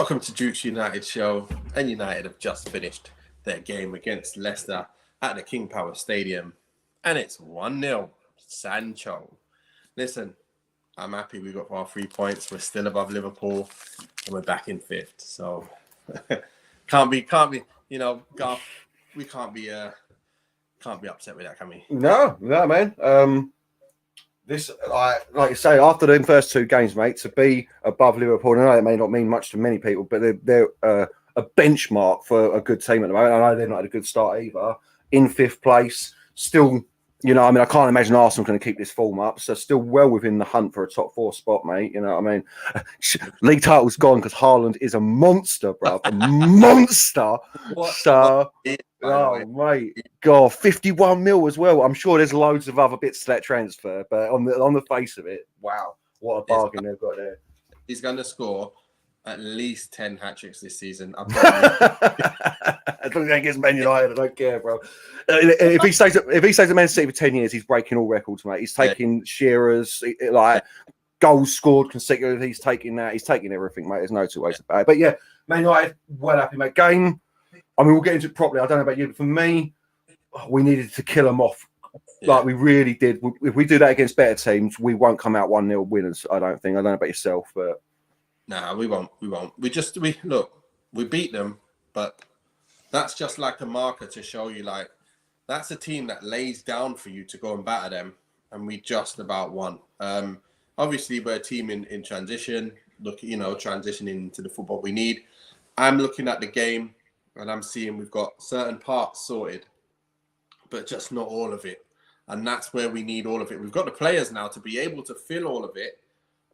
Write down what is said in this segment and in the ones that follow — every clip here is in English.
Welcome to Duke's United show. And United have just finished their game against Leicester at the King Power Stadium. And it's 1-0. Sancho. Listen, I'm happy we got our 3 points. We're still above Liverpool and we're back in fifth. So can't be, Garth, we can't be upset with that, can we? No, man. This, like you say, after the first two games, mate, to be above Liverpool, I know it may not mean much to many people, but they're a benchmark for a good team at the moment. I know they've not had a good start either. In fifth place, still, I can't imagine Arsenal going to keep this form up. So still well within the hunt for a top four spot, mate. You know what I mean? League title's gone because Haaland is a monster, bro. A monster. Oh, mate. God, 51 mil as well. I'm sure there's loads of other bits to that transfer, but on the face of it, wow, what a bargain they've got there. He's going to score at least 10 hat-tricks this season. As long as he gets Man United, I don't care, bro. If he stays at Man City for 10 years, he's breaking all records, mate. He's taking Shearer's, goals scored consecutively. He's taking that. He's taking everything, mate. There's no two ways about it. But yeah, Man United, well happy, mate. Game, we'll get into it properly. I don't know about you, but for me, we needed to kill them off. Like we really did. If we do that against better teams, we won't come out 1-0 winners, I don't think. I don't know about yourself, but... Nah, we won't. We beat them, but that's just like a marker to show you, like, that's a team that lays down for you to go and batter them, and we just about won. Obviously, we're a team in transition, transitioning into the football we need. I'm looking at the game, and I'm seeing we've got certain parts sorted, but just not all of it. And that's where we need all of it. We've got the players now to be able to fill all of it,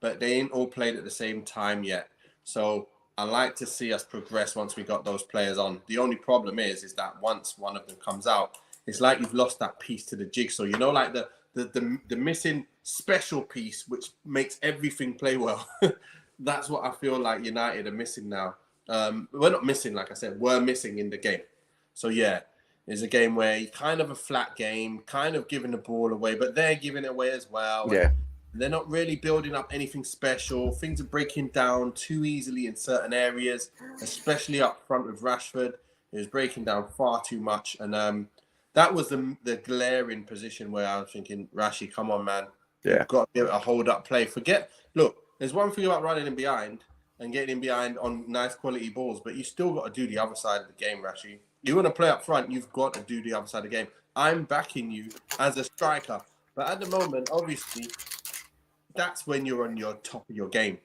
but they ain't all played at the same time yet. So I like to see us progress once we got those players on. The only problem is that once one of them comes out, it's like you've lost that piece to the jigsaw. Like the missing special piece, which makes everything play well. That's what I feel like United are missing now. We're not missing, like I said, we're missing in the game. So yeah, it's a game where it's kind of a flat game, kind of giving the ball away, but they're giving it away as well. Yeah. They're not really building up anything special. Things are breaking down too easily in certain areas, especially up front with Rashford. It was breaking down far too much. And that was the glaring position where I was thinking, Rashi, come on, man. Yeah. You've got to be able to hold up play. Look, there's one thing about running in behind and getting in behind on nice quality balls, but you still got to do the other side of the game, Rashi. You want to play up front, you've got to do the other side of the game. I'm backing you as a striker. But at the moment, obviously, that's when you're on your top of your game.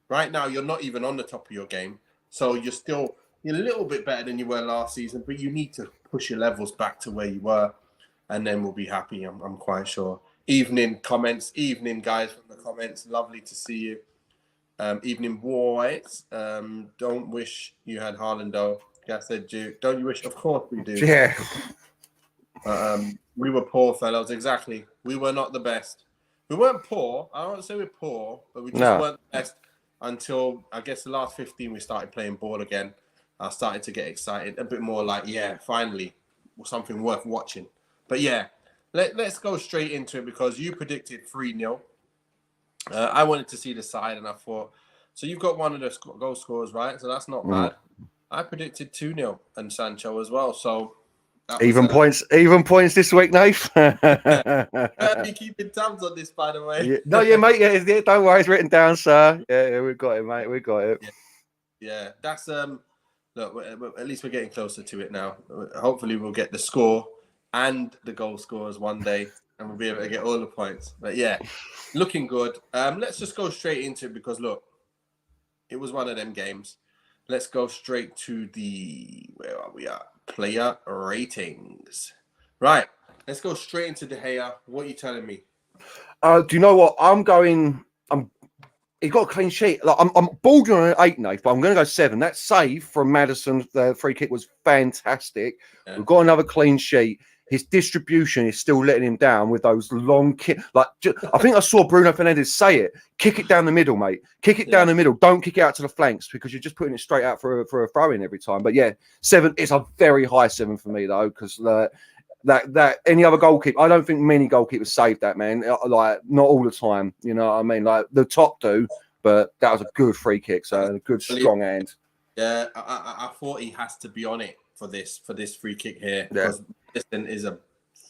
Right now, you're not even on the top of your game. So you're a little bit better than you were last season, but you need to push your levels back to where you were, and then we'll be happy, I'm quite sure. Evening guys from the comments. Lovely to see you. Evening boys. Don't wish you had Haaland, though. I said, Duke, don't you wish? Of course we do. Yeah. We were poor, fellows. Exactly. We were not the best. We weren't poor. I don't want to say we're poor, but we just weren't the best until, I guess, the last 15, we started playing ball again. I started to get excited. A bit more like, yeah, finally, something worth watching. But yeah, let's go straight into it because you predicted 3-0. I wanted to see the side, and I thought, so you've got one of the goal scorers, right? So that's not bad. I predicted 2-0 and Sancho as well. So even points this week, Nath. I'll be keeping tabs on this, by the way. Yeah. No, yeah, mate. Yeah, don't worry, it's written down, sir. Yeah, we got it, mate. We got it. Yeah, that's look. At least we're getting closer to it now. Hopefully, we'll get the score and the goal scorers one day, and we'll be able to get all the points. But yeah, looking good. Let's just go straight into it because look, it was one of them games. Let's go straight to where are we at? Player ratings. Right. Let's go straight into De Gea. What are you telling me? Do you know what? He got a clean sheet. Like, I'm bordering on an 8, Nate, but I'm going to go 7. That save from Maddison, the free kick was fantastic. Yeah. We've got another clean sheet. His distribution is still letting him down with those long kick. I think I saw Bruno Fernandes say it. Kick it down the middle, mate. Kick it down the middle. Don't kick it out to the flanks because you're just putting it straight out for a throw in every time. But yeah, 7. It's a very high 7 for me though, because that any other goalkeeper, I don't think many goalkeepers save that, man. Like not all the time. You know what I mean? Like the top do, but that was a good free kick. So a good strong hand. Yeah, I thought he has to be on it for this free kick here Yeah. because Liston is a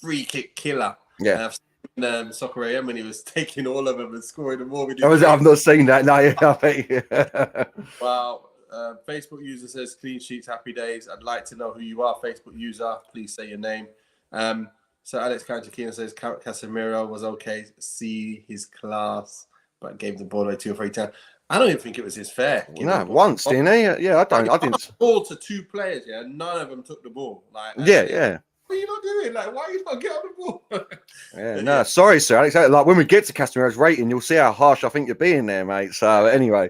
free kick killer. Yeah. I've seen Soccer AM when he was taking all of them and scoring them all. With I've not seen that. No, I bet. Wow. Facebook user says clean sheets, happy days. I'd like to know who you are, Facebook user. Please say your name. So Alex Kanchakina says Casemiro was okay. See his class, but gave the ball away 2 or 3 times. I don't even think it was his fair. No, once, didn't he? Yeah, I didn't. Ball to 2 players, yeah. None of them took the ball. Like, yeah. What are you not doing? Like, why are you not getting on the ball? Yeah, no, sorry, sir, Alex. Like when we get to Casemiro's rating, you'll see how harsh I think you're being there, mate. So anyway,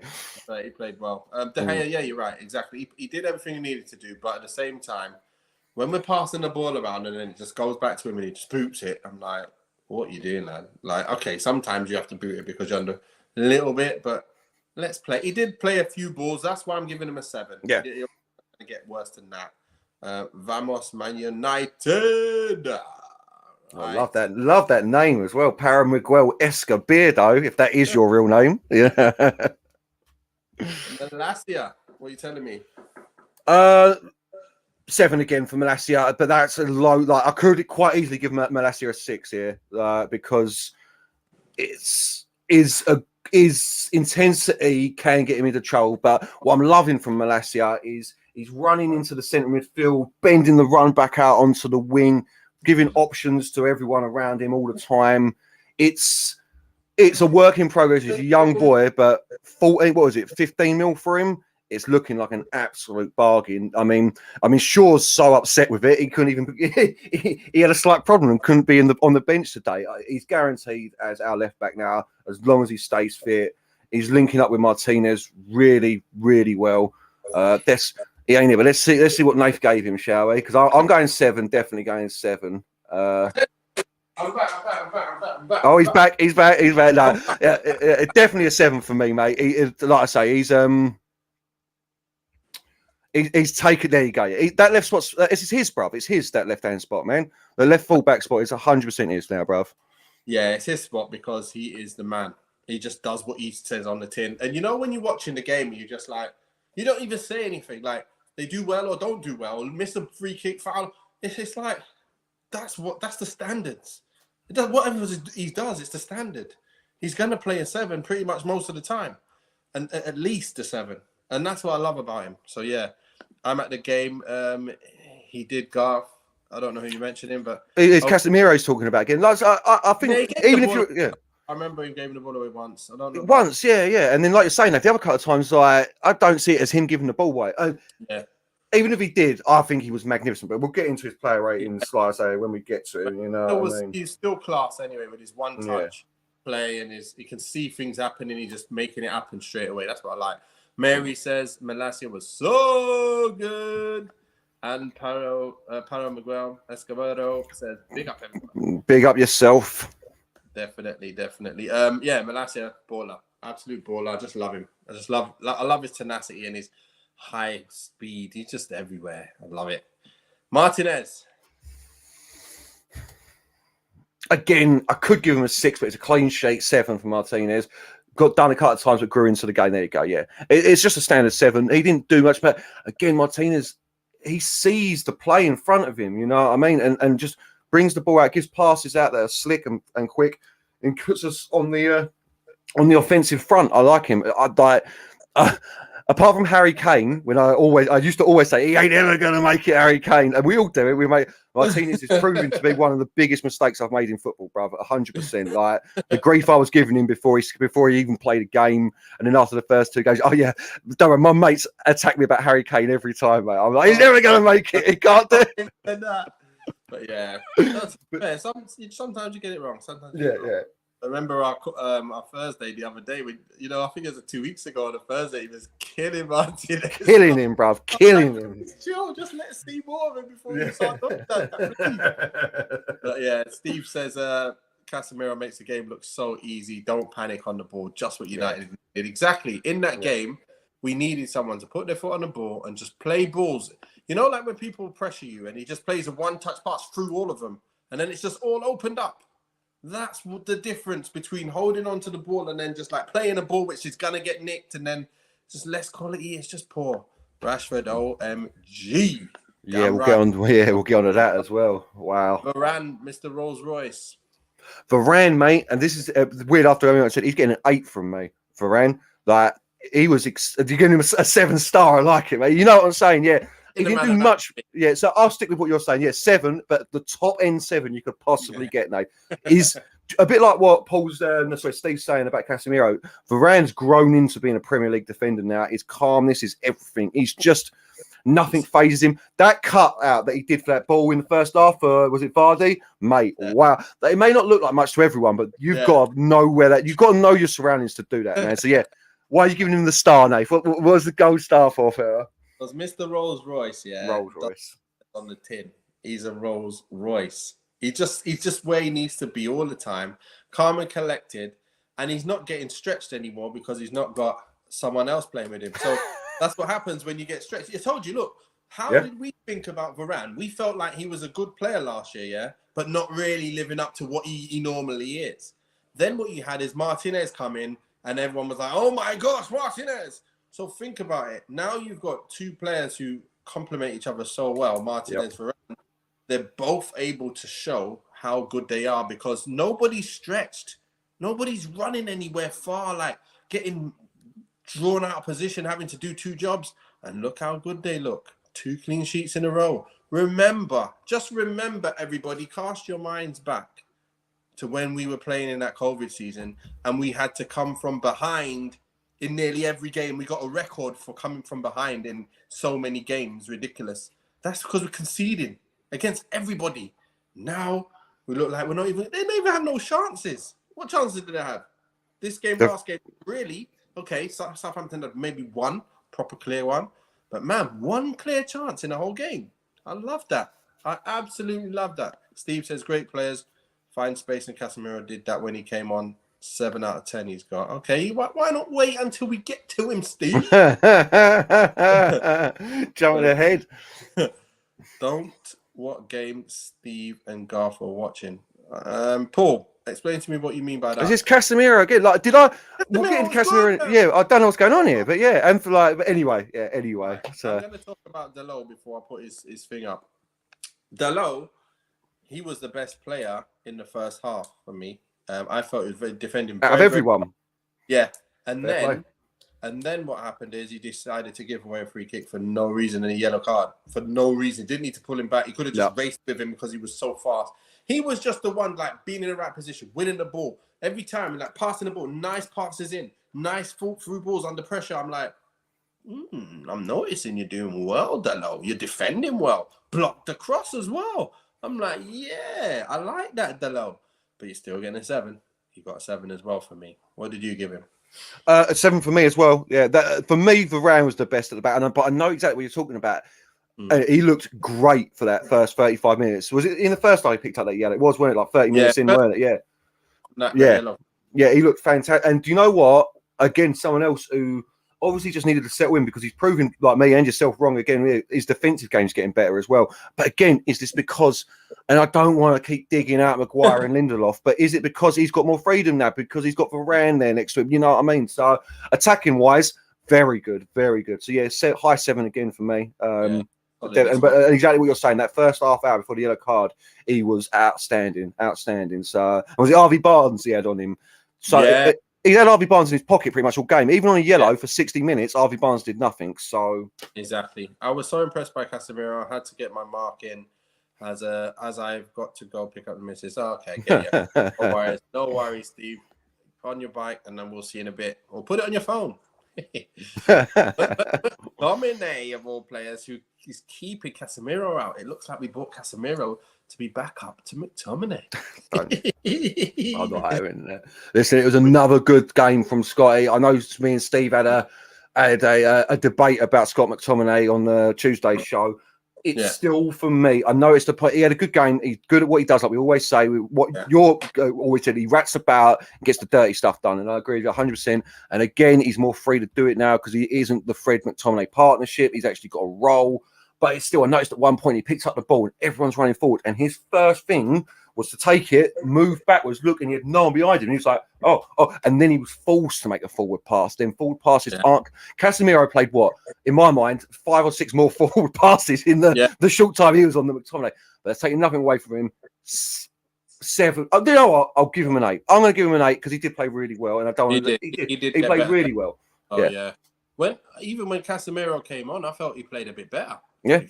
he played well. De Gea, yeah, you're right, exactly. He did everything he needed to do, but at the same time, when we're passing the ball around and then it just goes back to him and he just boots it, I'm like, what are you doing, lad? Like, okay, sometimes you have to boot it because you're under a little bit, but let's play. He did play a few balls. That's why I'm giving him a 7. Yeah. He'll get worse than that. Vamos Man United. I love that name as well. Para Miguel Escobedo, if that is your real name. Yeah. Malacia, what are you telling me? 7 again for Malacia, but that's a low. Like I could quite easily give Malacia a 6 here because his intensity can get him into trouble. But what I'm loving from Malacia is he's running into the centre midfield, bending the run back out onto the wing, giving options to everyone around him all the time. It's a work in progress. He's a young boy, but 15 mil for him? It's looking like an absolute bargain. I mean, Shaw's so upset with it. He couldn't even. He had a slight problem and couldn't be on the bench today. He's guaranteed as our left back now, as long as he stays fit. He's linking up with Martinez really, really well. He ain't here, but let's see what Nath gave him, shall we? Because I'm going 7, definitely going 7. I'm back. Oh, he's back. No, definitely a 7 for me, mate. Like I say, he's taken. There you go. That left spot. This is his, bruv. It's his, that left-hand spot, man. The left full-back spot is 100% his now, bruv. Yeah, it's his spot because he is the man. He just does what he says on the tin. And you know when you're watching the game, you just like, you don't even say anything. Like, they do well or don't do well, miss a free kick, foul. It's like, that's the standards. It does whatever he does, it's the standard. He's going to play a 7 pretty much most of the time, and at least a 7. And that's what I love about him. So yeah, I'm at the game. He did Garth. I don't know who you mentioned him, but it's Casemiro's talking about again. Like, I think even if you, I remember him giving the ball away once. I don't know. Once, yeah. And then, like you're saying, the other couple of times, like, I don't see it as him giving the ball away. Yeah. Even if he did, I think he was magnificent. But we'll get into his player ratings, like I say, when we get to him. You know, he's still class anyway with his one touch play and he can see things happening. He's just making it happen straight away. That's what I like. Mary says Malacia was so good. And Paro Miguel Escobedo says, big up everyone. Big up yourself. Definitely. Yeah, Malacia, baller. Absolute baller. I just love him. I love his tenacity and his high speed. He's just everywhere. I love it. Martinez. Again, I could give him a 6, but it's a clean sheet 7 for Martinez. Got done a couple of times, but grew into the game. There you go. Yeah, it's just a standard 7. He didn't do much, but again, Martinez, he sees the play in front of him. You know what I mean? And just brings the ball out, gives passes out that are slick and quick, and puts us on the offensive front. I like him. Apart from Harry Kane, when I used to always say he ain't ever going to make it, Harry Kane, and we all do it. Martinez is proving to be one of the biggest mistakes I've made in football, brother. 100%. Like the grief I was giving him before he even played a game, and then after the first 2 games, oh yeah, don't worry, my mates attack me about Harry Kane every time, mate. I'm like, he's never going to make it. He can't do it. But yeah, sometimes you get it wrong. Sometimes yeah. I remember our Thursday the other day. I think it was 2 weeks ago on a Thursday. He was killing Martinez. Killing him, bruv. Killing him. Chill, just let's see more of him before you start doing that. But yeah, Steve says Casemiro makes the game look so easy. Don't panic on the ball. Just what United did. Exactly. In that game, we needed someone to put their foot on the ball and just play balls. You know, like when people pressure you and he just plays a one-touch pass through all of them, and then it's just all opened up. That's what the difference between holding on to the ball and then just like playing a ball which is gonna get nicked and then just less quality. It's just poor. Rashford, OMG. Yeah, Damn we'll right. get on. Yeah, we'll get on to that as well. Wow. Varane, Mr. Rolls Royce. Varane, mate, and this is weird. After everyone said he's getting an 8 from me. Varane, like he was. You're giving him a 7-star. I like it, mate. You know what I'm saying? Yeah. He didn't do much. Yeah, so I'll stick with what you're saying. Yeah, 7, but the top end 7 you could possibly get now is a bit like what Steve's saying about Casemiro. Varane's grown into being a Premier League defender now. His calmness is everything. He's just nothing phases him. That cut out that he did for that ball in the first half, was it Vardy? Mate, wow. It may not look like much to everyone, but you've got to know you've got to know your surroundings to do that, man. So yeah, why are you giving him the star, Nate? What was the gold star for, Farah? Was Mr. Rolls Royce, Rolls Royce on the tin. He's a Rolls Royce. He's just where he needs to be all the time, calm and collected, and he's not getting stretched anymore because he's not got someone else playing with him. So that's what happens when you get stretched. I told you, look, how did we think about Varane? We felt like he was a good player last year, but not really living up to what he normally is. Then what you had is Martinez come in, and everyone was like, "Oh my gosh, Martinez!" So think about it. Now you've got two players who complement each other so well, Martinez, Varane. They're both able to show how good they are because nobody's stretched. Nobody's running anywhere far, like getting drawn out of position, having to do 2 jobs. And look how good they look. 2 clean sheets in a row. Just remember, everybody, cast your minds back to when we were playing in that COVID season and we had to come from behind in nearly every game. We got a record for coming from behind in so many games. Ridiculous. That's because we're conceding against everybody. Now we look like they don't even have no chances. What chances did they have? This game, last game, really? Okay, Southampton had maybe one proper clear one. But man, 1 clear chance in the whole game. I love that. I absolutely love that. Steve says great players find space, and Casemiro did that when he came on. 7 out of 10 he's got. Okay, why not wait until we get to him, Steve? Jumping ahead. What game Steve and Garth were watching? Paul, explain to me what you mean by that. Is this Casemiro again? Like, we'll get into Casemiro. Yeah, I don't know what's going on here, but yeah, and but anyway. So I'm going to talk about Dalot before I put his thing up. Dalot, he was the best player in the first half for me. I thought he was defending out of everyone. Yeah, and then what happened is he decided to give away a free kick for no reason and a yellow card for no reason. Didn't need to pull him back. He could have just raced with him because he was so fast. He was just the one like being in the right position, winning the ball every time, like passing the ball, nice passes in, nice through balls under pressure. I'm like, I'm noticing you're doing well, Dalot. You're defending well, blocked the cross as well. I'm like, yeah, I like that, Dalot. But you're still getting a 7. You got a 7 as well for me. What did you give him? A 7 for me as well. Yeah, for me, Varane was the best at the back. But I know exactly what you're talking about. He looked great for that first 35 minutes. Was it in the first half he picked up that yellow? It was, wasn't it? Like 30 minutes in, weren't it? Yeah. Yeah, he looked fantastic. And do you know what? Again, someone else who obviously just needed to settle in because he's proven, like me and yourself, wrong again. His defensive game's getting better as well. But again, is this because, and I don't want to keep digging out Maguire and Lindelof, but is it because he's got more freedom now? Because he's got Varane there next to him? You know what I mean? So attacking wise, very good, very good. So yeah, high 7 again for me. But exactly what you're saying, that first half hour before the yellow card, he was outstanding. So was it Harvey Barnes he had on him? So he had Harvey Barnes in his pocket pretty much all game. Even on a yellow for 60 minutes, Harvey Barnes did nothing. So exactly, I was so impressed by Casemiro. I had to get my mark in as I've got to go pick up the missus. Oh, okay, no worries, Steve. On your bike, and then we'll see in a bit. Or put it on your phone. Domine of all players who is keeping Casemiro out. It looks like we bought Casemiro to be back up to McTominay. I'm not having that. Listen, it was another good game from Scotty. I know me and Steve had a debate about Scott McTominay on the Tuesday show. It's still, for me, I know he had a good game. He's good at what he does, like we always say. You're always said, he rats about and gets the dirty stuff done, and I agree with you 100%. And again, he's more free to do it now because he isn't the Fred McTominay partnership. He's actually got a role. But it's still, I noticed at one point he picks up the ball and everyone's running forward, and his first thing was to take it, move backwards, look, and he had no one behind him. And he was like, oh, and then he was forced to make a forward pass. Then forward passes aren't. Casemiro played what, in my mind, 5 or 6 more forward passes in the short time he was on the McTominay. But that's taking nothing away from him. 7. Oh, you know what? I'll give him an 8. I'm going to give him an 8 because he did play really well, and I don't. He played really well. Oh yeah. Even when Casemiro came on, I felt he played a bit better. Yeah.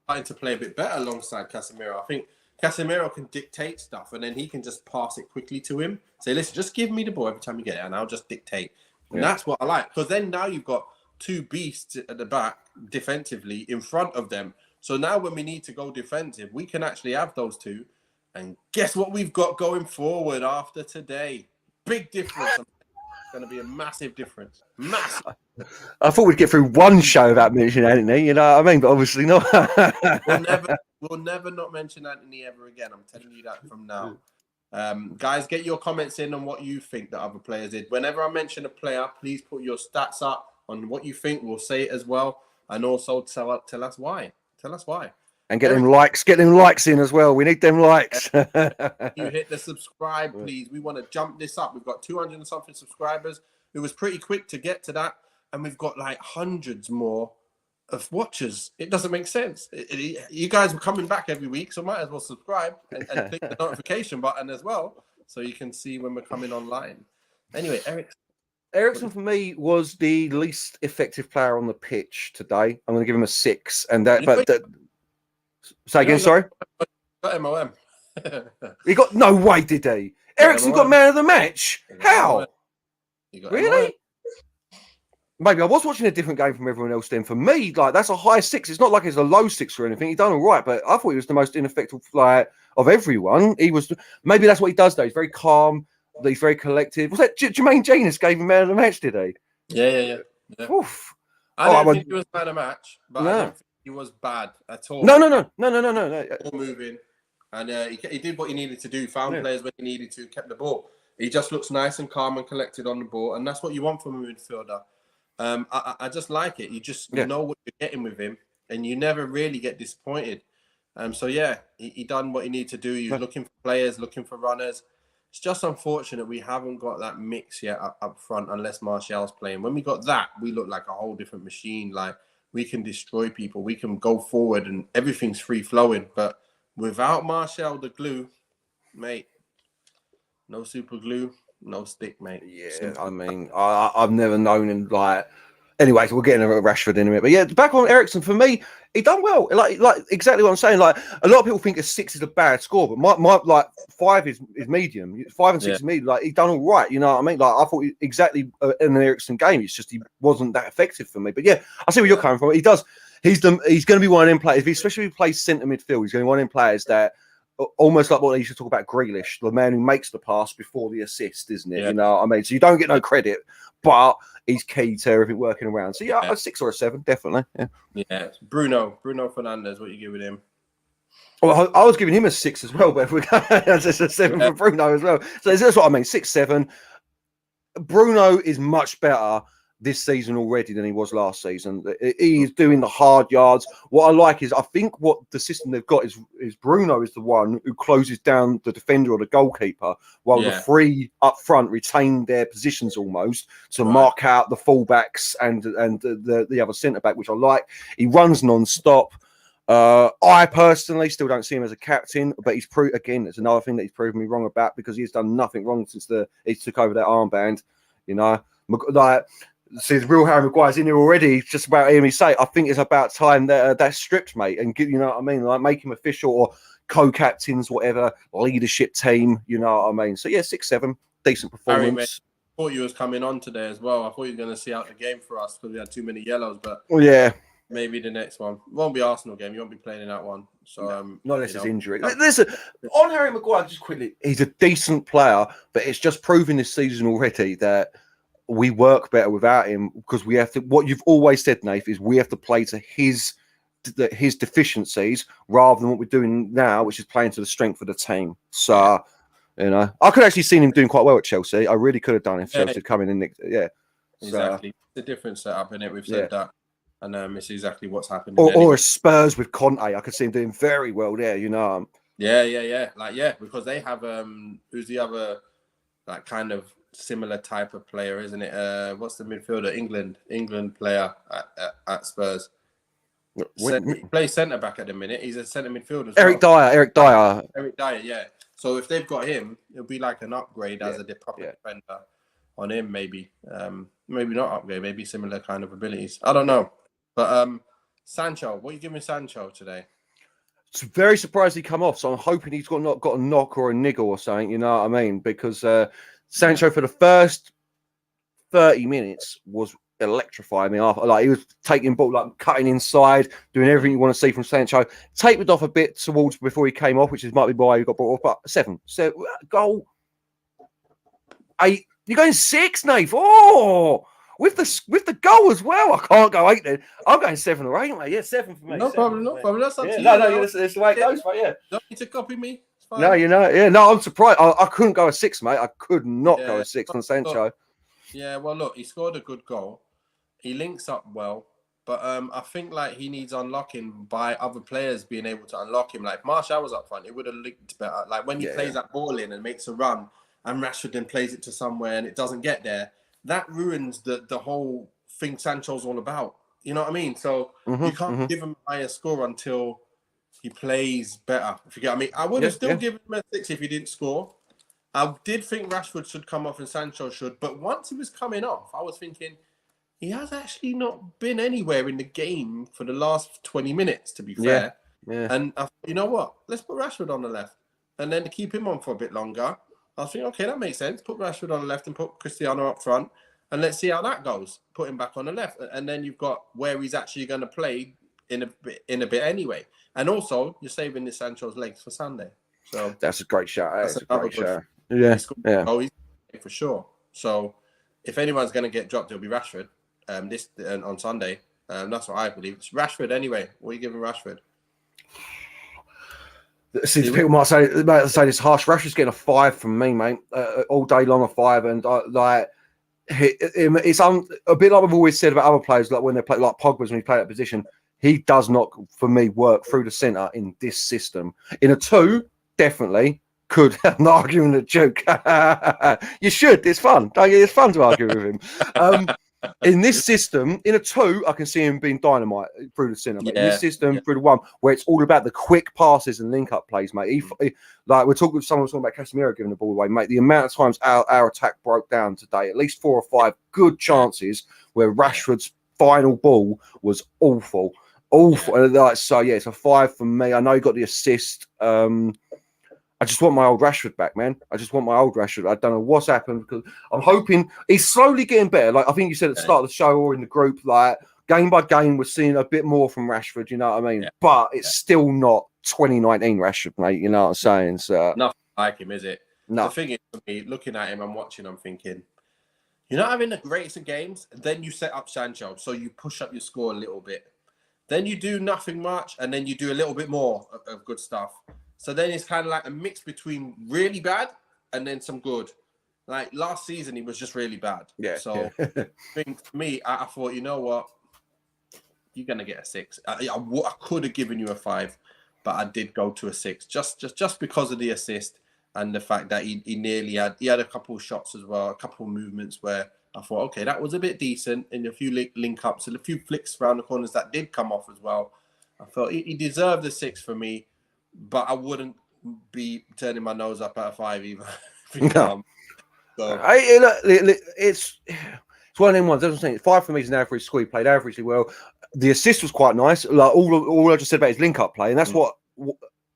Trying to play a bit better alongside Casemiro. I think Casemiro can dictate stuff, and then he can just pass it quickly to him. Say, listen, just give me the ball every time you get it, and I'll just dictate. And that's what I like, because then now you've got 2 beasts at the back defensively in front of them. So now when we need to go defensive, we can actually have those 2. And guess what we've got going forward after today? Big difference. It's going to be a massive difference. Massive. I thought we'd get through one show without mentioning Anthony, you know what I mean? But obviously not. We'll never not mention Anthony ever again. I'm telling you that from now. Guys, get your comments in on what you think the other players did. Whenever I mention a player, please put your stats up on what you think. We'll say it as well. And also tell us why. Tell us why. And get them likes in as well. We need them likes. You hit the subscribe, please. We want to jump this up. We've got 200 and something subscribers. It was pretty quick to get to that. And we've got like hundreds more of watchers. It doesn't make sense. You guys are coming back every week, so might as well subscribe and click the notification button as well, so you can see when we're coming online. Anyway, Eriksen for me was the least effective player on the pitch today. I'm going to give him a 6. And say again, sorry. Got MOM. He got no way, did he? Eriksen got man of the match. How? Really? Maybe I was watching a different game from everyone else then. For me, like, that's a high 6. It's not like it's a low 6 or anything. He done all right, but I thought he was the most ineffective of everyone. He was. Maybe that's what he does though. He's very calm. He's very collective. Was that Jermaine Genius gave him man of the match? Did he? Yeah. Oof. I don't think he was man of the match, but I don't think he was bad at all. No. All moving, and he did what he needed to do. Found players when he needed to. Kept the ball. He just looks nice and calm and collected on the ball, and that's what you want from a midfielder. I just like it. You just know what you're getting with him, and you never really get disappointed. So he done what he needed to do. He was looking for players, looking for runners. It's just unfortunate we haven't got that mix yet up front unless Martial's playing. When we got that, we look like a whole different machine. Like, we can destroy people. We can go forward and everything's free flowing. But without Martial, the glue, mate, no super glue, no stick, mate. Yeah, simple. I mean, I've never known him like. Anyway, we'll get into Rashford in a minute. But yeah, back on Eriksen, for me, he done well. Like exactly what I'm saying. Like, a lot of people think a 6 is a bad score, but my like 5 is medium. 5 and 6 is medium. Like, he done all right. You know what I mean? Like, I thought exactly in an Eriksen game, it's just he wasn't that effective for me. But yeah, I see where you're coming from. He does. He's going to be one of them players, especially if he plays centre midfield. He's going to be one of them players that. Almost like what they used to talk about Grealish, the man who makes the pass before the assist, isn't it? Yeah. You know what I mean? So you don't get no credit, but he's key to everything working around. So a 6 or a 7, definitely. Yeah. Bruno Fernandes, what you giving him? Well, I was giving him a 6 as well, but if we're going that's a 7 for Bruno as well. So that's what I mean, 6, 7. Bruno is much better this season already than he was last season. He is doing the hard yards. What I like is, I think what the system they've got is Bruno is the one who closes down the defender or the goalkeeper, while the 3 up front retain their positions almost to mark out the fullbacks and the other centre back, which I like. He runs non-stop. I personally still don't see him as a captain, but he's again, it's another thing that he's proven me wrong about, because he's done nothing wrong since he took over that armband. You know, like. See, the real Harry Maguire's in here already. Just about hearing me say, I think it's about time that that's stripped, mate, and you know what I mean, like, make him official or co-captains, whatever, leadership team. You know what I mean? So yeah, 6, 7, decent performance. Harry, I thought you was coming on today as well. I thought you were going to see out the game for us because we had too many yellows, but maybe the next one. It won't be Arsenal game. You won't be playing in that one. So not unless it's injury. Listen, on Harry Maguire, just quickly, he's a decent player, but it's just proven this season already that we work better without him, because we have to. What you've always said, Nath, is we have to play to his deficiencies rather than what we're doing now, which is playing to the strength of the team. So, you know, I could actually seen him doing quite well at Chelsea. I really could have done if Chelsea had come in and nicked. Yeah, exactly. It's a different setup, in it. We've said that, and it's exactly what's happened. Or a Spurs with Conte, I could see him doing very well there. You know. Yeah. Because they have who's the other like kind of similar type of player, isn't it? What's the midfielder? England player at Spurs. He plays centre back at the minute. He's a centre midfielder as Eric well. Dyer. Eric Dyer, yeah. So if they've got him, it'll be like an upgrade as a proper defender on him, maybe. Maybe not upgrade, maybe similar kind of abilities. I don't know. But Sancho, what are you giving Sancho today? It's very surprised he come off, so I'm hoping he's got a knock or a niggle or something, you know what I mean? Because Sancho for the first 30 minutes was electrifying me off. Like he was taking ball, like cutting inside, doing everything you want to see from Sancho. Tapered off a bit towards before he came off, which might be why he got brought off. But 7. So goal 8. You're going 6, Nate. Oh, with the goal as well. I can't go 8 then. I'm going 7 or 8, mate. Yeah, 7 for me. No problem. That's up to you. No, it's the way it goes, mate. Yeah. Don't need to copy me. It's fine. No, no, I'm surprised. I couldn't go a 6, mate. I could not go a 6 on Sancho. Yeah, well, look, he scored a good goal. He links up well, but I think like he needs unlocking by other players being able to unlock him. Like if Martial was up front, it would have linked better. Like when he plays that ball in and makes a run, and Rashford then plays it to somewhere and it doesn't get there, that ruins the whole thing Sancho's all about. You know what I mean? So you can't give him a higher score until he plays better. If you get what I mean, I would have still given him a 6 if he didn't score. I did think Rashford should come off and Sancho should, but once he was coming off, I was thinking he has actually not been anywhere in the game for the last 20 minutes, to be fair. Yeah. And I thought, you know what? Let's put Rashford on the left and then keep him on for a bit longer. I was thinking, okay, that makes sense. Put Rashford on the left and put Cristiano up front and let's see how that goes. Put him back on the left. And then you've got where he's actually going to play in a bit anyway. And also, you're saving the Sancho's legs for Sunday. So that's a great shot. That's a great shot. Yeah. He's for sure. So if anyone's going to get dropped, it'll be Rashford on Sunday. That's what I believe. It's Rashford anyway. What are you giving Rashford? See, people might say this harsh. Rashford's getting a 5 from me, mate. All day long, a 5, and it's a bit like we've always said about other players, like when they play, like Pogba's when he play that position. He does not, for me, work through the centre in this system. In a 2, definitely could. I'm not arguing a joke. You should. It's fun. It's fun to argue with him. In this system, in a 2, I can see him being dynamite through the centre. But in this system, through the 1, where it's all about the quick passes and link-up plays, mate. Like we're talking, someone was talking about Casemiro giving the ball away, mate. The amount of times our attack broke down today, at least 4 or 5 good chances where Rashford's final ball was awful. So yeah, it's a 5 for me. I know he got the assist. I just want my old Rashford back, man. I just want my old Rashford. I don't know what's happened because I'm hoping he's slowly getting better. Like I think you said at the start of the show or in the group, like game by game, we're seeing a bit more from Rashford. You know what I mean? Yeah. But it's still not 2019 Rashford, mate. You know what I'm saying? So nothing like him, is it? No. The thing is, for me, looking at him and watching, I'm thinking, you're not having the greatest of games. Then you set up Sancho, so you push up your score a little bit. Then you do nothing much, and then you do a little bit more of good stuff. So then it's kind of like a mix between really bad and then some good. Like last season, he was just really bad. Yeah. So I think for me, I thought, you know what? You're going to get a 6. I could have given you a 5, but I did go to a 6 just because of the assist and the fact that he nearly had a couple of shots as well, a couple of movements where I thought, okay, that was a bit decent, and a few link ups and a few flicks around the corners that did come off as well. I felt he deserved a 6 for me. But I wouldn't be turning my nose up at a 5 either. No. So. It's one of them ones. I'm saying 5 for me is an average score. He played averagely well. The assist was quite nice. Like all I just said about his link-up play, and that's what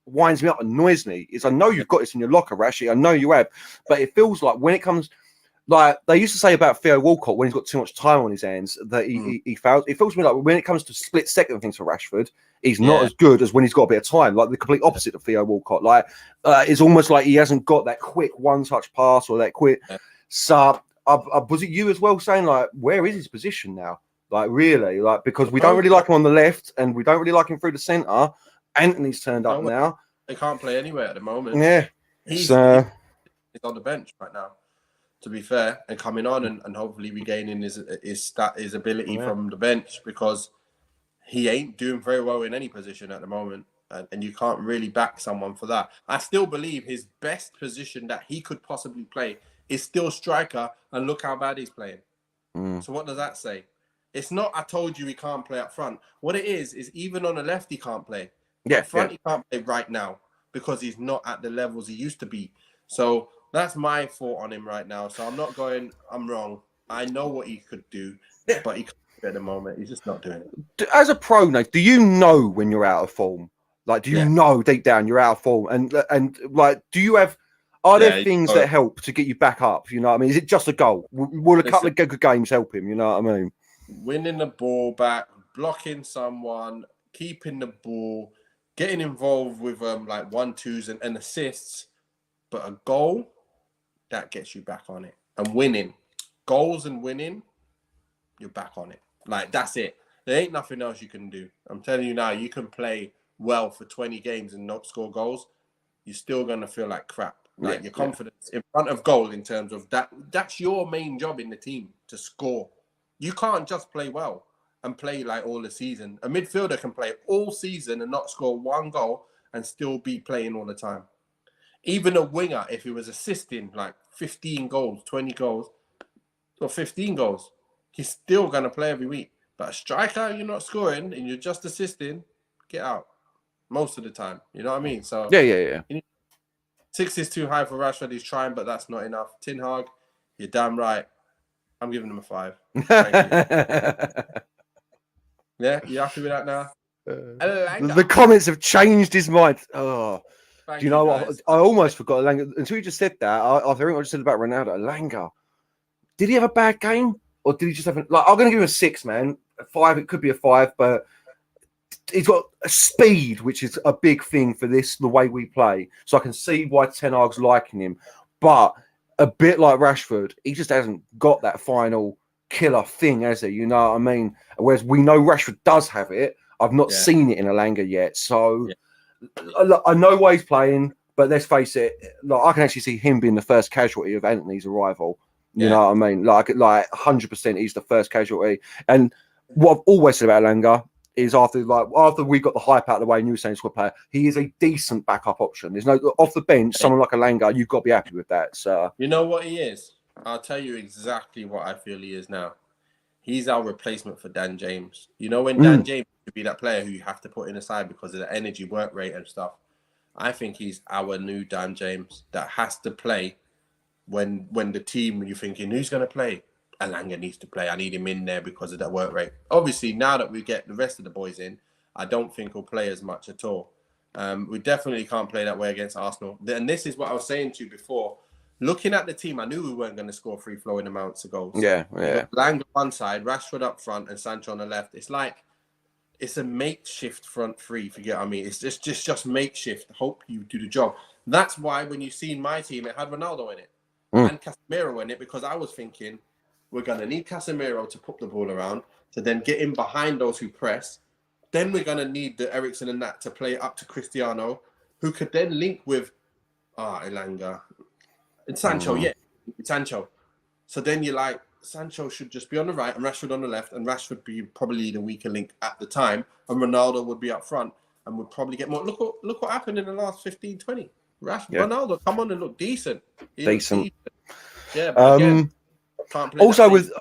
winds me up, annoys me. Is I know you've got this in your locker, Rashi. I know you have, but it feels like when it comes. Like they used to say about Theo Walcott when he's got too much time on his hands that he fouls. It feels to me like when it comes to split second things for Rashford, he's not as good as when he's got a bit of time. Like the complete opposite of Theo Walcott. Like it's almost like he hasn't got that quick one-touch pass or that quick sub. Was it you as well saying like where is his position now? Like really, like because we don't really like him on the left and we don't really like him through the centre. Anthony's turned up now. They can't play anywhere at the moment. Yeah, he's on the bench right now. To be fair, and coming on and hopefully regaining his ability from the bench because he ain't doing very well in any position at the moment. and you can't really back someone for that. I still believe his best position that he could possibly play is still striker, and look how bad he's playing. So what does that say? It's not, I told you he can't play up front. What it is even on the left, he can't play. Yeah, Up front, he can't play right now because he's not at the levels he used to be. So that's my thought on him right now. So I'm not going, I'm wrong. I know what he could do, but he can't do it at the moment. He's just not doing it. As a pro, Nate, do you know when you're out of form? Like, do you know deep down you're out of form? And like, do you have, are there things that help to get you back up? You know what I mean? Is it just a goal? Will a couple of good games help him? You know what I mean? Winning the ball back, blocking someone, keeping the ball, getting involved with like 1-2s and assists, but a goal that gets you back on it. And winning, goals and winning, you're back on it. Like, that's it. There ain't nothing else you can do. I'm telling you now, you can play well for 20 games and not score goals. You're still gonna feel like crap. Like your confidence in front of goal, in terms of that's your main job in the team, to score. You can't just play well and play like all the season. A midfielder can play all season and not score one goal and still be playing all the time. Even a winger, if he was assisting like 15 goals, 20 goals, or 15 goals, he's still going to play every week. But a striker, you're not scoring and you're just assisting, get out most of the time. You know what I mean? So yeah. 6 is too high for Rashford. He's trying, but that's not enough. Ten Hag, you're damn right. I'm giving him a 5. Thank you. Yeah, you happy with that now? The comments have changed his mind. Oh, do you know what? I almost forgot Elanga until you just said that. I think I just said about Ronaldo. Elanga, did he have a bad game, or did he just have like? I'm going to give him a 6, man. A 5, it could be a 5, but he's got a speed, which is a big thing for the way we play. So I can see why Ten Hag's liking him, but a bit like Rashford, he just hasn't got that final killer thing, has he? You know what I mean? Whereas we know Rashford does have it. I've not seen it in Elanga yet. So I know why he's playing, but let's face it, like, I can actually see him being the first casualty of Anthony's arrival. You know what I mean? Like 100% he's the first casualty. And what I've always said about Elanga is after we got the hype out of the way and you were saying squad player, he is a decent backup option. There's no off the bench, someone like Elanga, you've got to be happy with that. So you know what he is? I'll tell you exactly what I feel he is now. He's our replacement for Dan James. You know, when Dan James could be that player who you have to put in the side because of the energy, work rate and stuff. I think he's our new Dan James that has to play when the team, you're thinking, who's going to play? Elanga needs to play. I need him in there because of that work rate. Obviously, now that we get the rest of the boys in, I don't think he'll play as much at all. We definitely can't play that way against Arsenal. And this is what I was saying to you before. Looking at the team, I knew we weren't going to score free-flowing amounts of goals. Yeah. Lang one side, Rashford up front, and Sancho on the left. It's like it's a makeshift front three. If you get what I mean, it's just makeshift. Hope you do the job. That's why when you seen my team, it had Ronaldo in it and Casemiro in it, because I was thinking we're going to need Casemiro to put the ball around, to then get in behind those who press. Then we're going to need the Eriksen and that to play up to Cristiano, who could then link with Elanga. And Sancho, Sancho. So then you're like, Sancho should just be on the right and Rashford on the left, and Rashford be probably the weaker link at the time, and Ronaldo would be up front and would probably get more. Look what happened in the last 15, 20. Ronaldo, come on and look decent. Decent. Yeah, but again, can't play also with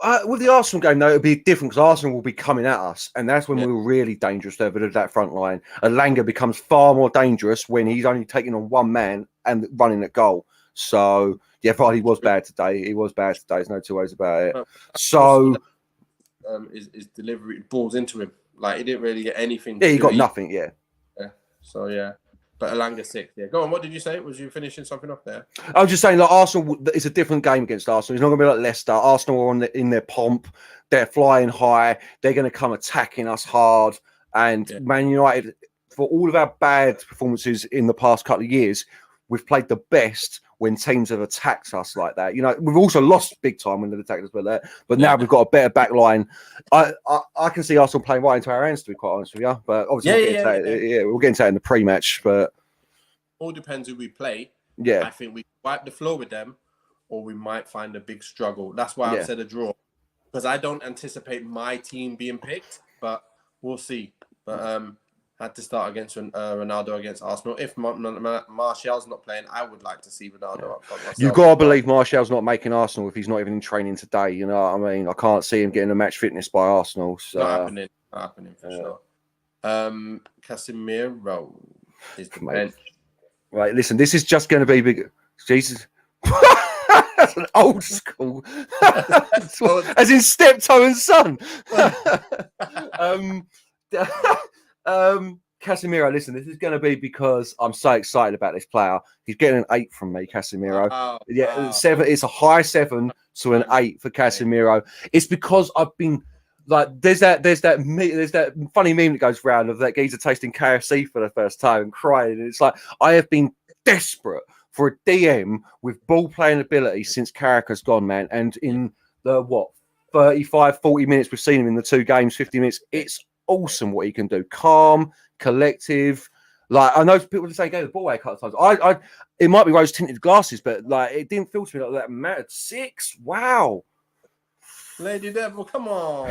the Arsenal game, though, it'll be different because Arsenal will be coming at us, and that's when we're really dangerous there with that front line. Elanga becomes far more dangerous when he's only taking on one man and running at goal. So Vardy was bad today. He was bad today. There's no two ways about it. So his delivery balls into him. Like, he didn't really get anything. Yeah, he got nothing. Yeah. So but Elanga 6. Yeah. Go on. What did you say? Was you finishing something off there? I was just saying, like, Arsenal, it's a different game against Arsenal. It's not going to be like Leicester. Arsenal are in their pomp. They're flying high. They're going to come attacking us hard. And Man United, for all of our bad performances in the past couple of years, we've played the best when teams have attacked us like that. You know, we've also lost big time when they've attacked us like that. But now we've got a better back line. I can see Arsenal playing right into our hands, to be quite honest with you. But obviously, we'll get into that in the pre-match. But all depends who we play. Yeah. I think we wipe the floor with them, or we might find a big struggle. That's why I've said a draw. Because I don't anticipate my team being picked, but we'll see. But had to start against Ronaldo against Arsenal. If Martial's not playing, I would like to see Ronaldo up front myself. You've got to believe Martial's not making Arsenal if he's not even in training today. You know what I mean? I can't see him getting a match fitness by Arsenal. So. Not happening for sure. Casemiro is the bench. Right, listen, this is just going to be big. Jesus. That's an old school. As in steptoe and son. Casemiro, listen, this is going to be because I'm so excited about this player. He's getting an 8 from me, Casemiro. 7. It's a high 7 to an 8 for Casemiro. It's because I've been like, there's that funny meme that goes around of that geezer tasting KFC for the first time and crying. And it's like, I have been desperate for a DM with ball playing ability since Carragher's gone, man. And in the 35, 40 minutes we've seen him in the 2 games, 50 minutes, it's awesome what he can do. Calm, collective. Like, I know people are saying go the ball away a couple of times. It might be rose tinted glasses, but like it didn't feel to me like that mattered. 6, wow. Lady Devil, come on.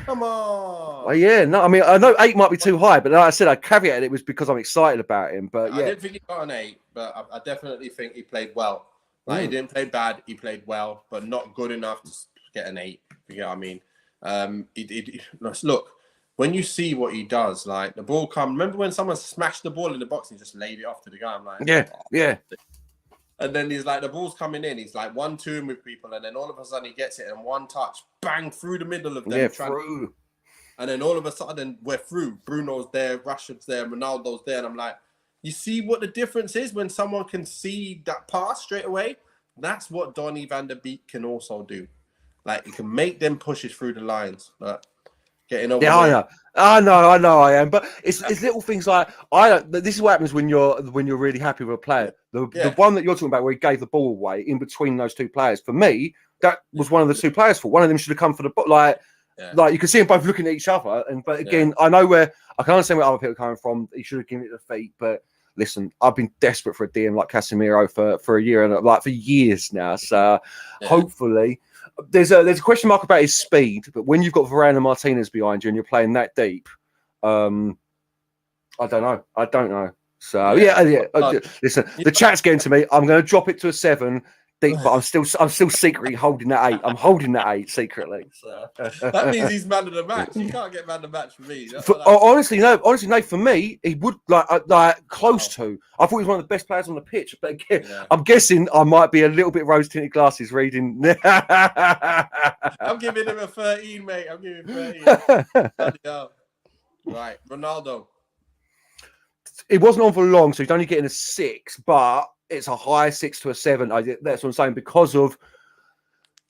Oh, yeah, no, I mean, I know 8 might be too high, but like I said, I caveated it was because I'm excited about him. But yeah, I didn't think he got an 8, but I definitely think he played well. Like, he didn't play bad, he played well, but not good enough to get an 8. You know what I mean? Look, when you see what he does, like the ball comes. Remember when someone smashed the ball in the box and just laid it off to the guy? I'm like, yeah. And then he's like, the ball's coming in. He's like 1-2 with people, and then all of a sudden he gets it and one touch, bang through the middle of them. Yeah, through. And then all of a sudden we're through. Bruno's there, Rashford's there, Ronaldo's there, and I'm like, you see what the difference is when someone can see that pass straight away? That's what Donny van der Beek can also do. Like, he can make them pushes through the lines, but getting over. Yeah, I know, I am. But it's little things like this is what happens when you're really happy with a player. The one that you're talking about where he gave the ball away in between those 2 players. For me, that was one of the 2 players' fault. One of them should have come for the ball. Like you can see them both looking at each other. But again, I know where I can understand where other people are coming from. He should have given it the feet. But listen, I've been desperate for a DM like Casemiro for a year and like for years now. So hopefully. There's a question mark about his speed, but when you've got Varane and Martinez behind you and you're playing that deep, I don't know. So listen, the chat's getting to me. I'm going to drop it to a 7 deep, but I'm still secretly holding that 8. I'm holding that 8 secretly. So. That means he's man of the match. You can't get man of the match for me. Honestly, no. For me, he would like close to. I thought he was one of the best players on the pitch. But again, I'm guessing I might be a little bit rose tinted glasses reading. I'm giving him a 13, mate. I'm giving him 13. Right, Ronaldo. It wasn't on for long, so he's only getting a 6, but it's a high 6 to a 7. That's what I'm saying because of.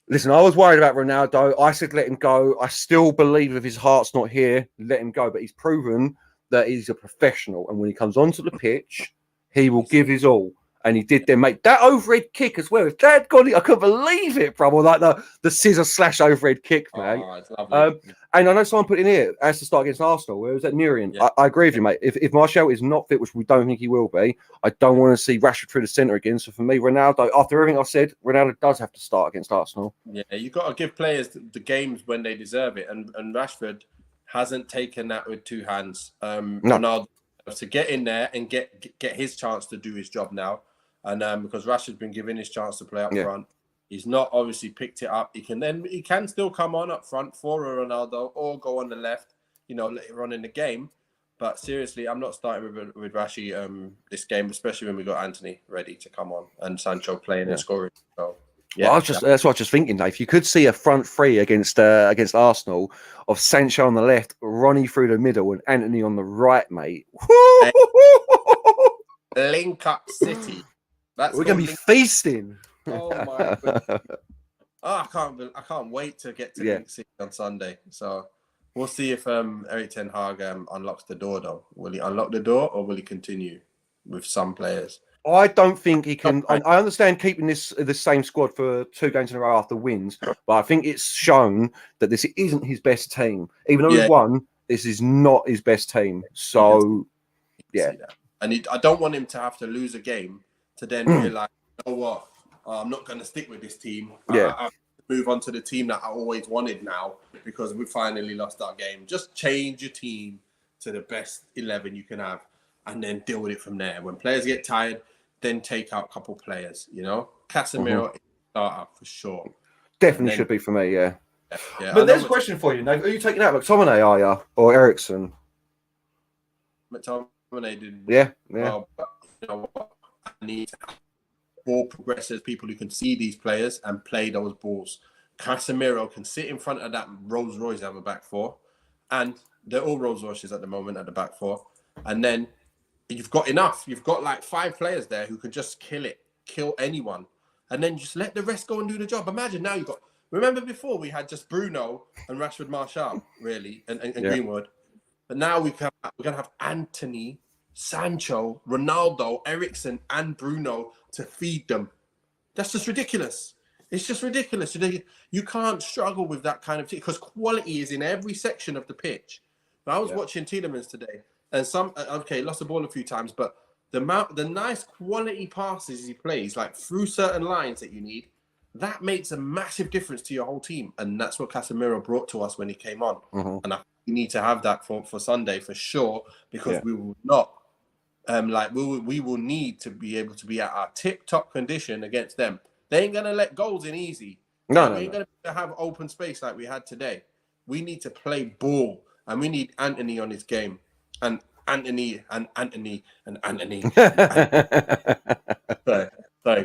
Listen, I was worried about Ronaldo. I said let him go. I still believe if his heart's not here, let him go. But he's proven that he's a professional, and when he comes onto the pitch, he will give his all. And he did then make that overhead kick as well. If Dad got it, I couldn't believe it, bro. Like the scissor slash overhead kick, man. Oh, it's lovely. And I know someone put in here has to start against Arsenal. Where was that Nurian? Yeah. I agree with you, mate. If Martial is not fit, which we don't think he will be, I don't want to see Rashford through the centre again. So for me, Ronaldo, after everything I've said, Ronaldo does have to start against Arsenal. Yeah, you got to give players the games when they deserve it, and Rashford hasn't taken that with 2 hands. No. Ronaldo to get in there and get his chance to do his job now, and because Rashford's been given his chance to play up front. He's not obviously picked it up. He can still come on up front for a Ronaldo or go on the left, later on in the game. But seriously, I'm not starting with Rashi this game, especially when we got Anthony ready to come on and Sancho playing and scoring. So that's what I was just thinking, Dave. You could see a front 3 against Arsenal of Sancho on the left, Ronnie through the middle, and Anthony on the right, mate. Link up City. We're gonna be feasting. Oh my God. I can't wait to get to Link City on Sunday. So we'll see if Erik ten Hag unlocks the door though. Will he unlock the door or will he continue with some players? I don't think he can. I understand keeping the same squad for 2 games in a row after wins, but I think it's shown that this isn't his best team. Even though he won, this is not his best team. So and I don't want him to have to lose a game to then realize, you know what? I'm not going to stick with this team. I move on to the team that I always wanted now because we finally lost our game. Just change your team to the best 11 you can have, and then deal with it from there. When players get tired, then take out a couple players. You know, Casemiro is a starter for sure. Definitely should be for me. Yeah. Yeah. But there's a question for you, Nate. Are you taking out McTominay, are you, or Ericsson? McTominay did well, but you know what? I need to have ball progressors, people who can see these players and play those balls. Casemiro can sit in front of that Rolls Royce at the back four, and they're all Rolls Royces at the moment at the back four. And then you've got enough. You've got like 5 players there who can just kill anyone, and then just let the rest go and do the job. Imagine now you've got. Remember before we had just Bruno and Rashford, Martial, really, and Greenwood, but now we're gonna have Anthony, Sancho, Ronaldo, Ericsson, and Bruno to feed them. That's just ridiculous. It's just ridiculous. You can't struggle with that kind of thing because quality is in every section of the pitch. I was watching Tielemans today, and lost the ball a few times, but the nice quality passes he plays, like through certain lines that you need, that makes a massive difference to your whole team. And that's what Casemiro brought to us when he came on. And I think we need to have that for Sunday for sure, because we will not, we will need to be able to be at our tip-top condition against them. They ain't going to let goals in easy. We ain't going to have open space like we had today. We need to play ball, and we need Anthony on his game. And Anthony. Sorry,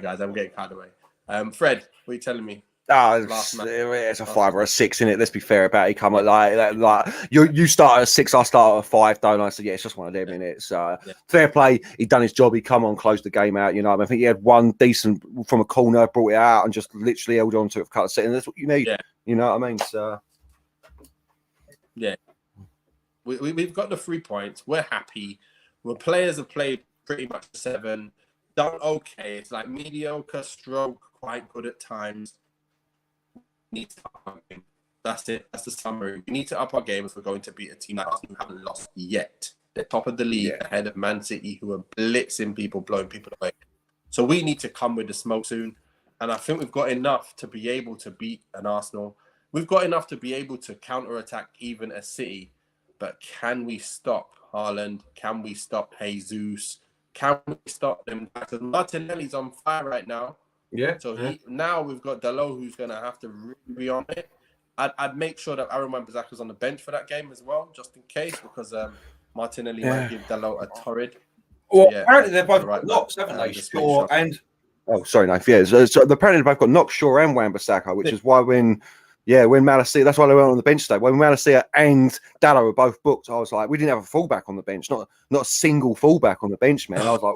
guys, I'm getting carried away. Fred, what are you telling me? It's a 5 or a 6 in it. Let's be fair about it. Come like you start at a 6, I start at a 5, don't I? So it's just one of them minutes. Fair play. He done his job. He come on, closed the game out. You know, I think he had one decent from a corner, brought it out, and just literally held on to it for a couple of seconds. That's what you need. You know what I mean? So we've got the 3 points. We're happy. Our players have played pretty much 7. Done okay. It's like mediocre, stroke, quite good at times. Need to up our game. That's it. That's the summary. We need to up our game if we're going to beat a team like Arsenal who haven't lost yet. They're top of the league, ahead of Man City, who are blitzing people, blowing people away. So we need to come with the smoke soon. And I think we've got enough to be able to beat an Arsenal. We've got enough to be able to counter-attack even a City. But can we stop Haaland? Can we stop Jesus? Can we stop them? Because Martinelli's on fire right now. So now we've got Dalot, who's going to have to really be on it. I'd make sure that Aaron Wan-Bissaka's on the bench for that game as well, just in case, because Martinelli might give Dalot a torrid. Well, apparently they've both got knocks, haven't they? Shaw and... Oh, sorry, Nath. Yeah, so apparently they've both got knocks, Shaw and Wan-Bissaka, which is why when Malacia, that's why they went on the bench today. When Malacia and Dalot were both booked, I was like, we didn't have a fullback on the bench, not a single fullback on the bench, man. I was like,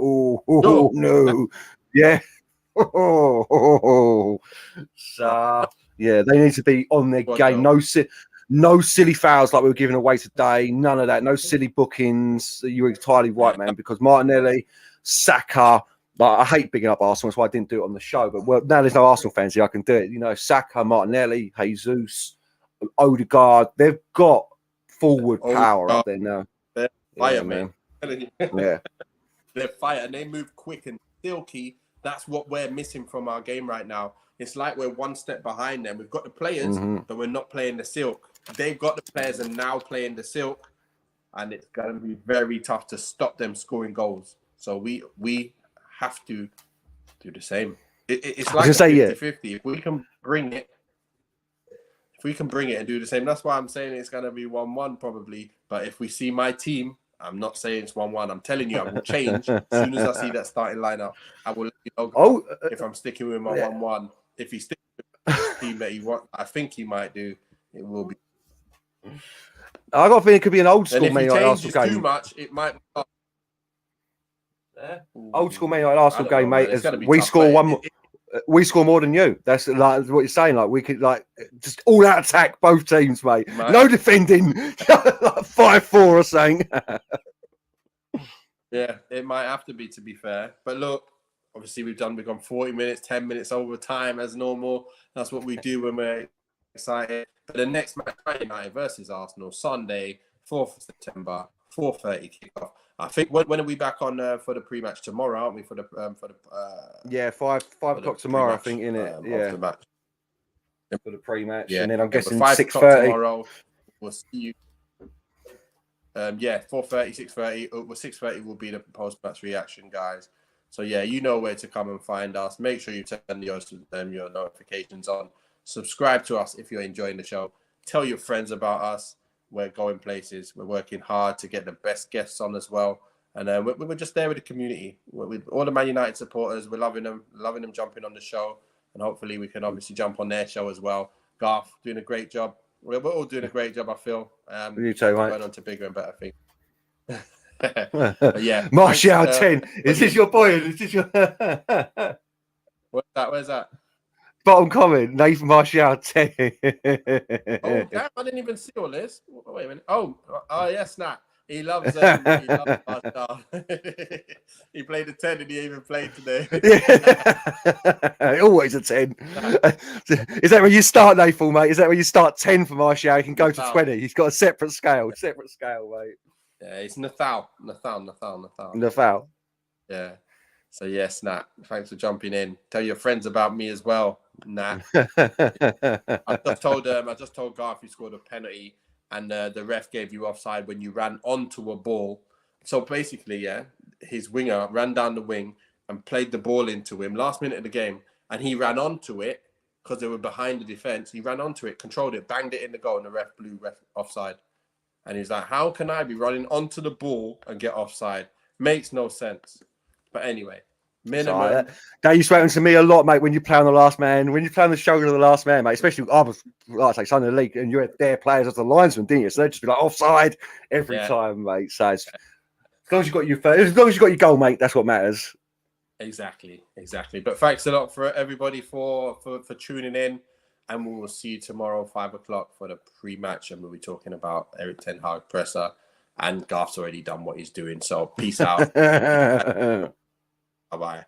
no. Yeah. So they need to be on their game. No silly fouls like we were giving away today. None of that. No silly bookings. You were entirely right, man. Because Martinelli, Saka. Like, I hate bigging up Arsenal. That's why I didn't do it on the show. But now there's no Arsenal fans here. I can do it. You know, Saka, Martinelli, Jesus, Odegaard. They've got forward power up there now. They're fire, man. They're fire, and they move quick and silky. That's what we're missing from our game right now. It's like we're one step behind them. We've got the players, but we're not playing the silk. They've got the players and now playing the silk, and it's going to be very tough to stop them scoring goals. So we have to do the same. It's like a 50-50. If we can bring it and do the same, that's why I'm saying it's going to be 1-1 probably. But if we see my team, I'm not saying it's 1-1. I'm telling you, I will change as soon as I see that starting lineup. I will let you know if I'm sticking with my 1-1. If he sticks with the team that I think he might do, it will be. I got a feeling it could be an old school Man United Arsenal game. Too much, it might. Old school Man United Arsenal game, mate. We score one more. We score more than you. That's like what you're saying. Like we could just all out attack both teams, mate. No defending. 5-4 or something. Yeah, it might have to be fair. But look, obviously we've gone 40 minutes, 10 minutes over time as normal. That's what we do when we're excited. But the next match, United versus Arsenal, Sunday, 4th of September, 4:30 kickoff. I think when are we back on for the pre-match tomorrow? Aren't we for the 5 o'clock tomorrow? I think in it. The match. For the pre-match, and then I'm guessing 6:30 tomorrow. We'll see you. Yeah, 4:30, 6:30. 6:30 will be the post-match reaction, guys. So yeah, you know where to come and find us. Make sure you turn your notifications on. Subscribe to us if you're enjoying the show. Tell your friends about us. We're going places. We're working hard to get the best guests on as well. And we're just there with the community, with all the Man United supporters. We're loving them jumping on the show. And hopefully we can obviously jump on their show as well. Garth doing a great job. We're all doing a great job, I feel. You too, mate. Going on to bigger and better things. But yeah, Martial 10. Is this your boy? Is this your Where's that? Where's that? bottom comment? Nathan Martial 10. Oh, damn, I didn't even see all this. Wait a minute. Oh, yes, Nat. He loves Martial. He played a 10 and he even played today. Always a 10. Is that where you start, Nathan, mate? Is that where you start 10 for Martial? You can go to 20. He's got a separate scale, mate. Yeah, it's Nathal. Yeah. So yes, Nat. Thanks for jumping in. Tell your friends about me as well, Nat. I just told Garth you scored a penalty, and the ref gave you offside when you ran onto a ball. So basically, yeah, his winger ran down the wing and played the ball into him last minute of the game, and he ran onto it because they were behind the defense. He ran onto it, controlled it, banged it in the goal, and the ref blew offside. And he's like, how can I be running onto the ball and get offside? Makes no sense. But anyway, minimum. That used to happen to me a lot, mate, when you play on the last man, when you play on the shoulder of the last man, mate, especially, I was, like I say, son of the league, and you had their players as the linesman, didn't you? So they'd just be like, offside every time, mate. So as long as you got your goal, mate, that's what matters. Exactly. But thanks a lot for everybody for tuning in. And we will see you tomorrow, 5 o'clock, for the pre-match. And we'll be talking about Eric Ten Hag presser. And Garth's already done what he's doing. So peace out. Bye-bye.